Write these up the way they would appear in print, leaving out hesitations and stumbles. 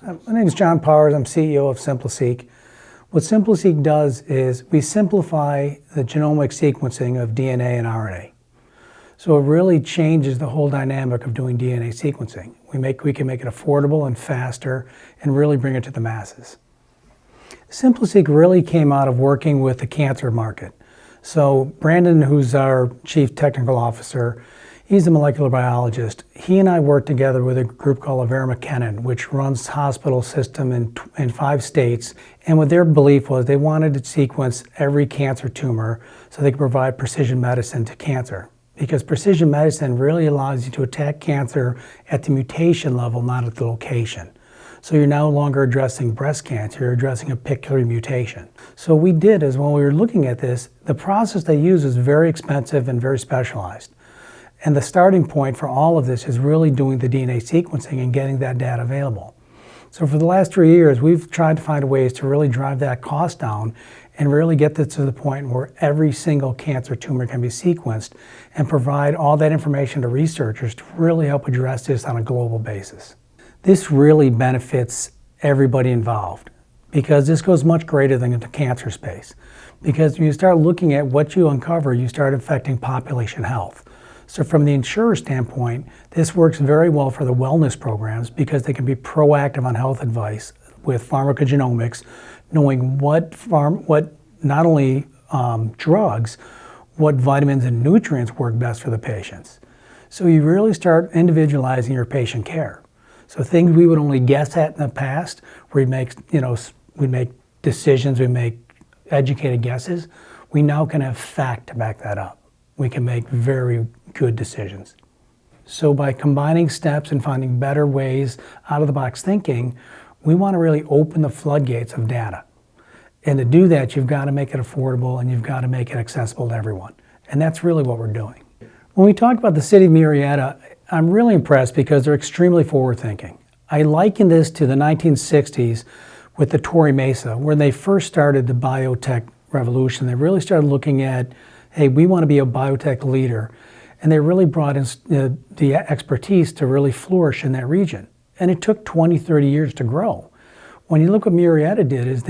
My name is John Powers. I'm CEO of SimplSeq. What SimplSeq does is we simplify the genomic sequencing of DNA and RNA. So it really changes the whole dynamic of doing DNA sequencing. We can make it affordable and faster and really bring it to the masses. SimplSeq really came out of working with the cancer market. So Brandon, who's our Chief Technical Officer, he's a molecular biologist. He and I worked together with a group called Avera McKinnon, which runs hospital system in 5 states. And what their belief was, they wanted to sequence every cancer tumor so they could provide precision medicine to cancer. Because precision medicine really allows you to attack cancer at the mutation level, not at the location. So you're no longer addressing breast cancer, you're addressing a particular mutation. So what we did is when we were looking at this, the process they use is very expensive and very specialized. And the starting point for all of this is really doing the DNA sequencing and getting that data available. So for the last 3 years, we've tried to find ways to really drive that cost down and really get this to the point where every single cancer tumor can be sequenced and provide all that information to researchers to really help address this on a global basis. This really benefits everybody involved because this goes much greater than the cancer space. Because when you start looking at what you uncover, you start affecting population health. So from the insurer standpoint, this works very well for the wellness programs because they can be proactive on health advice with pharmacogenomics, knowing what not only drugs, what vitamins and nutrients work best for the patients. So you really start individualizing your patient care. So things we would only guess at in the past, where we make decisions, we make educated guesses, we now can have fact to back that up. We can make very good decisions. So by combining steps and finding better ways out of the box thinking, we want to really open the floodgates of data. And to do that, you've got to make it affordable and you've got to make it accessible to everyone. And that's really what we're doing. When we talk about the city of Murrieta, I'm really impressed because they're extremely forward-thinking. I liken this to the 1960s with the Torrey Mesa, where they first started the biotech revolution. They really started looking at, hey, we want to be a biotech leader. And they really brought in the expertise to really flourish in that region. And it took 20, 30 years to grow. When you look what Murrieta did is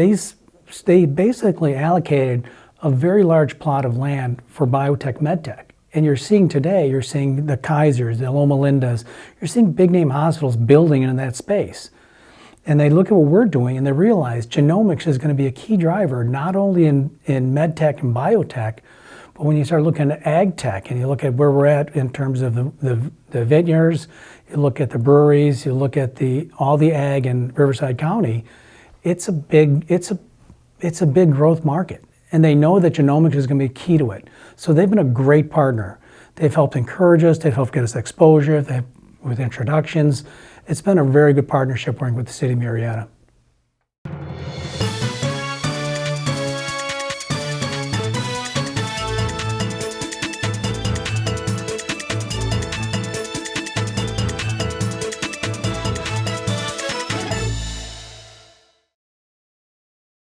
they basically allocated a very large plot of land for biotech medtech. And you're seeing today, you're seeing the Kaisers, the Loma Lindas, you're seeing big name hospitals building in that space. And they look at what we're doing and they realize genomics is going to be a key driver, not only in medtech and biotech, but when you start looking at ag tech and you look at where we're at in terms of the vineyards, you look at the breweries, you look at all the ag in Riverside County, it's a big growth market. And they know that genomics is going to be key to it. So they've been a great partner. They've helped encourage us, they've helped get us exposure, with introductions. It's been a very good partnership working with the city of Murrieta.